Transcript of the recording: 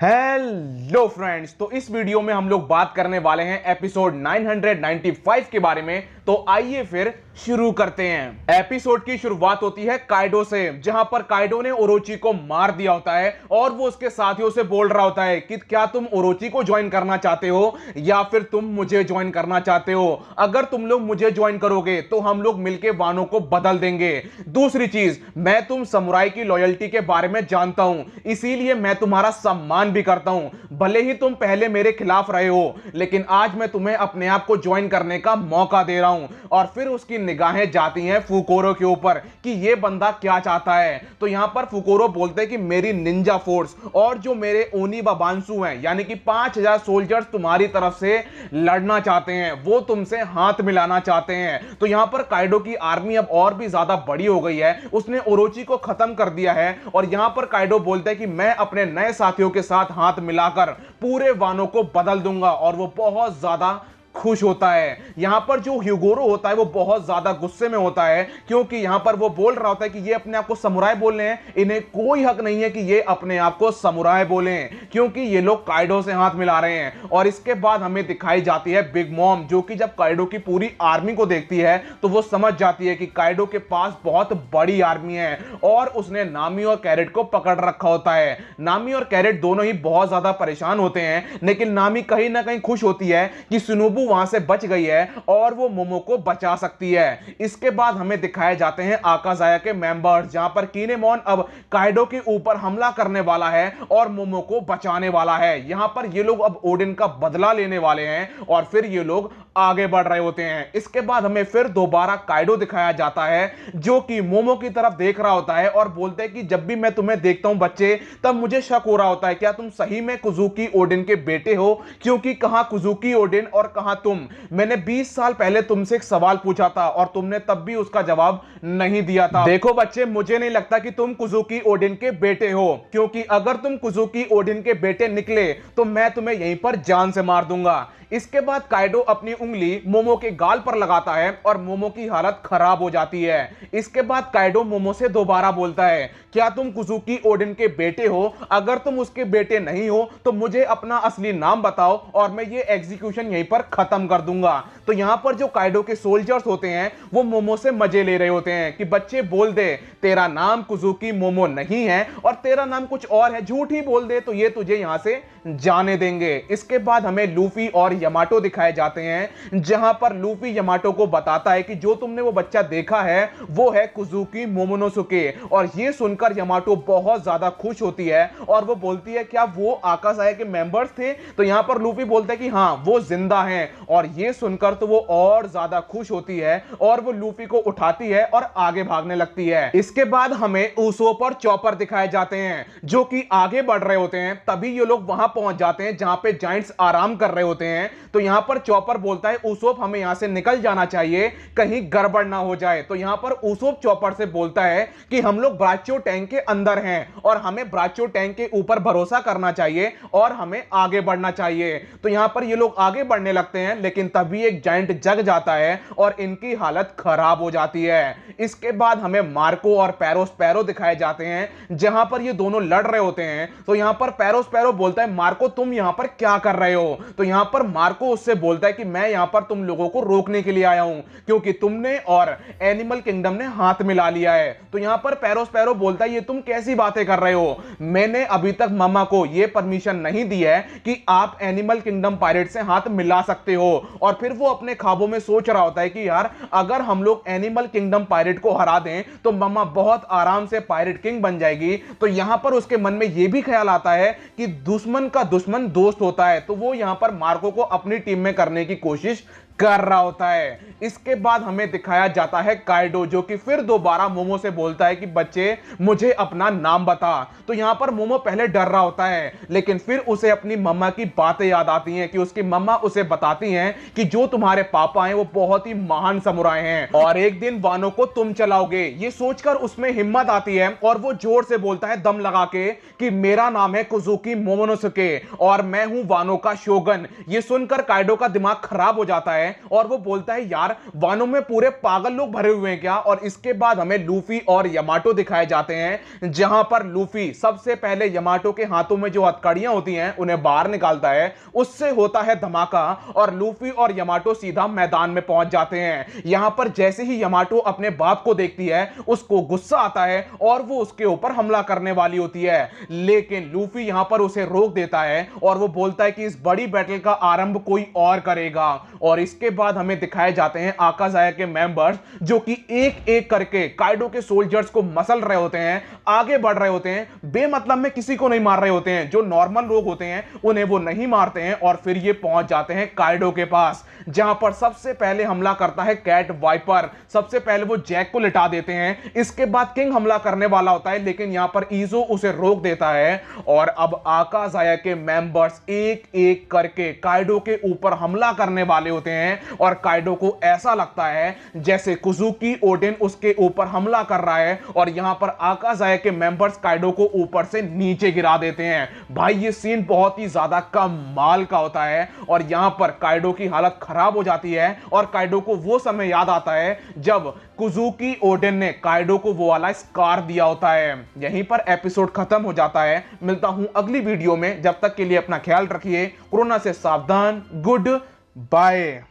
Hello friends, तो इस video में हम लोग बात करने वाले हैं एपिसोड 995 के बारे में। तो आइए फिर शुरू करते हैं। एपिसोड की शुरुआत होती है काइडो से, जहां पर काइडो ने ओरोची को मार दिया होता है और वो उसके साथियों से बोल रहा होता है कि क्या तुम ओरोची को ज्वाइन करना चाहते हो या फिर तुम मुझे ज्वाइन करना चाहते हो। अगर तुम लोग मुझे ज्वाइन करोगे तो हम लोग मिलकर वानों को बदल देंगे। दूसरी चीज, मैं तुम समुराई की लॉयल्टी के बारे में जानता हूं, इसीलिए मैं तुम्हारा सम्मान भी करता हूं। भले ही तुम पहले मेरे खिलाफ रहे हो, लेकिन आज मैं तुम्हें अपने आप को ज्वाइन करने का मौका दे रहा हूं। और फिर उसकी निगाहें जाती हैं फुकोरो के ऊपर कि ये बंदा क्या चाहता है। तो यहां पर फुकोरो बोलते हैं कि मेरी निंजा फोर्स और जो मेरे ओनी बाबांसु हैं, यानी कि 5000 सोल्जर्स तुम्हारी तरफ से लड़ना चाहते हैं, वो तुमसे हाथ मिलाना चाहते हैं। तो यहां पर काइडो की आर्मी अब और भी ज्यादा बड़ी हो गई है, उसने ओरोची को खत्म कर दिया है। और यहां पर काइडो बोलता है कि मैं अपने नए साथियों के साथ हाथ मिलाकर पूरे वानों को बदल दूंगा। और वो बहुत ज्यादा खुश होता है। यहां पर जो ह्यूगोरो होता है वो बहुत ज्यादा गुस्से में होता है, क्योंकि यहां पर वो बोल रहा होता है कि ये अपने आप को समुराय बोल रहे हैं, इन्हें कोई हक नहीं है कि ये अपने आप को समुराय बोलें, क्योंकि ये लोग काइडो से हाथ मिला रहे हैं। और इसके बाद हमें दिखाई जाती है बिग मॉम, जो कि जब काइडो की पूरी आर्मी को देखती है तो वो समझ जाती है कि काइडो के पास बहुत बड़ी आर्मी है। और उसने नामी और कैरेट को पकड़ रखा होता है। नामी और कैरेट दोनों ही बहुत ज्यादा परेशान होते हैं, लेकिन नामी कहीं ना कहीं खुश होती है कि सुनोबू वहां से बच गई है और वो मोमो को बचा सकती है। इसके बाद हमें दिखाए जाते हैं आकाजाया के मेंबर्स, जहां पर किनेमोन अब काइडो के ऊपर हमला करने वाला है और मोमो को बचाने वाला है। यहां पर ये लोग अब ओडिन का बदला लेने वाले हैं और फिर ये लोग आगे बढ़ रहे होते हैं। इसके बाद हमें फिर दोबारा काइडो दिखाया जाता है, जो कि मोमो की तरफ देख रहा होता है और बोलते हैं कि जब भी मैं तुम्हें देखता हूं बच्चे, तब मुझे शक हो रहा होता है, क्या तुम सही में कुजुकी ओडिन के बेटे हो? क्योंकि कहां कुजुकी ओडिन और कहां तुम? मैंने 20 साल पहले तुमसे एक सवाल पूछा था और तुमने तब भी उसका जवाब नहीं दिया था। देखो बच्चे, मुझे नहीं लगता कि तुम कुजुकी ओडिन के बेटे हो, क्योंकि अगर तुम कुजुकी ओडिन के बेटे निकले तो मैं तुम्हें यहीं पर जान से मार दूंगा। इसके बाद काइडो अपनी उंगली मोमो के गाल पर लगाता है और मोमो की हालत खराब हो जाती है। इसके बाद काइडो मोमो से दोबारा बोलता है, क्या तुम कुजुकी ओडिन के बेटे हो? अगर तुम उसके बेटे नहीं हो तो मुझे अपना असली नाम बताओ और मैं ये एग्जीक्यूशन यहीं पर खत्म कर दूंगा। तो यहां पर जो काइडो के सोल्जर्स होते हैं वो मोमो से मजे ले रहे होते हैं कि बच्चे बोल दे तेरा नाम कुजुकी मोमो नहीं है और तेरा नाम कुछ और है, झूठ ही बोल दे तो ये तुझे यहां से जाने देंगे। इसके बाद हमें लूफी और यमाटो दिखाए जाते हैं, जहां पर लूफी यमाटो को बताता है कि जो तुमने वो बच्चा देखा है वो है कुजुकी मोमोनोसुके। और ये सुनकर यमाटो बहुत ज्यादा खुश होती है और वो बोलती है क्या वो आकासाया के मेंबर्स थे? तो यहां पर लूफी बोलता है कि हां, वो जिंदा हैं। और ये सुनकर तो वो और ज्यादा खुश होती है और वो लूफी को उठाती है और आगे भागने लगती है। इसके बाद हमें उसोप और चॉपर दिखाए जाते हैं, जो कि आगे बढ़ रहे होते हैं। तभी ये लोग वहां पहुंच जाते हैं जहां पे जायंट्स आराम कर रहे होते हैं। तो यहां पर चॉपर बोलता है उसोप हमें यहां से निकल जाना चाहिए, कहीं गड़बड़ ना हो जाए। तो यहां पर उसोप चॉपर से बोलता है कि हम लोग ब्राचियो टैंक के अंदर हैं और हमें ब्राचियो टैंक के ऊपर भरोसा करना चाहिए और हमें आगे बढ़ना चाहिए। तो यहां पर ये लोग आगे बढ़ने लगते हैं, लेकिन तभी एक जायंट जग जाता है और इनकी हालत खराब हो जाती है। इसके बाद हमें मार्को और पैरो दिखाए जाते हैं, जहां पर ये दोनों लड़ रहे होते हैं। तो यहां पर पैरो बोलता है मार्को तुम यहां पर क्या कर रहे हो? तो यहां पर मार्को उससे बोलता है कि मैं यहां पर तुम लोगों को रोकने के लिए आया हूं, क्योंकि तुमने और एनिमल किंगडम ने हाथ मिला लिया है। तो यहां पर पैरो बोलता है ये तुम कैसी बातें कर रहे हो? मैंने अभी तक मामा को यह परमिशन नहीं दी है कि आप एनिमल किंगडम पायरेट से हाथ मिला सकते हो। और फिर वो अपने ख्वाबों में सोच रहा होता है कि यार अगर हम लोग एनिमल किंगडम पायरेट को हरा दें तो मामा बहुत आराम से पायरेट किंग बन जाएगी। तो यहां पर उसके मन में यह भी ख्याल आता है कि दुश्मन का दुश्मन दोस्त होता है। तो वो यहां पर मार्को को अपनी टीम में करने की कोशिश कर रहा होता है। इसके बाद हमें दिखाया जाता है काइडो, जो कि फिर दोबारा मोमो से बोलता है कि बच्चे मुझे अपना नाम बता। तो यहां पर मोमो पहले डर रहा होता है, लेकिन फिर उसे अपनी मम्मा की बातें याद आती हैं कि उसकी मम्मा उसे बताती हैं कि जो तुम्हारे पापा हैं वो बहुत ही महान समुराय हैं और एक दिन वानों को तुम चलाओगे। ये सोचकर उसमें हिम्मत आती है और वो जोर से बोलता है दम लगा के कि मेरा नाम है कुजुकी मोमोनोसुके और मैं हूं वानों का शोगन। ये सुनकर काइडो का दिमाग खराब हो जाता है है और वो बोलता है यार वानों में पूरे पागल लोग भरे हुए हैं क्या। और इसके बाद हमें लूफी और यामाटो दिखाए जाते हैं, जहां पर लूफी सबसे पहले यामाटो के हाथों में जो हथकड़ियां होती हैं उन्हें बाहर निकालता है, उससे होता है धमाका और लूफी और यामाटो सीधा मैदान में पहुंच जाते हैं। यहां पर जैसे ही यामाटो अपने बाप को देखती है उसको गुस्सा आता है और वो उसके ऊपर हमला करने वाली होती है, लेकिन लूफी यहां पर उसे रोक देता है और वो बोलता है कि इस बड़ी बैटल का आरंभ कोई और करेगा। और इसके बाद हमें दिखाए जाते हैं आकाज़ाया के मेंबर्स जो कि एक एक करके काइडो के सोल्जर्स को मसल रहे होते हैं, आगे बढ़ रहे होते हैं, बेमतलब में किसी को नहीं मार रहे होते हैं, जो नॉर्मल लोग होते हैं उन्हें वो नहीं मारते हैं। और फिर ये पहुंच जाते हैं काइडो के पास, जहां पर सबसे पहले हमला करता है कैट वाइपर। सबसे पहले वो जैक को लिटा देते हैं, इसके बाद किंग हमला करने वाला होता है, लेकिन यहां पर ईजो उसे रोक देता है और अब आकाज़ाया के मेंबर्स एक एक करके काइडो के ऊपर हमला करने वाले होते हैं। और काइडो को ऐसा लगता है जैसे कुजुकी ओडेन उसके ऊपर हमला कर रहा है और यहां पर आकाज़ाया के मेंबर्स काइडो को ऊपर से नीचे गिरा देते हैं। भाई ये सीन बहुत ही ज्यादा कमाल का होता है और यहां पर काइडो की हालत खराब हो जाती है और काइडो को वो समय याद आता है जब कुजुकी ओडेन ने काइडो को वो वाला स्कार दिया होता है। यहीं पर एपिसोड खत्म हो जाता है। मिलता हूं अगली वीडियो में, जब तक के लिए अपना ख्याल रखिए, कोरोना से सावधान, गुड बाय।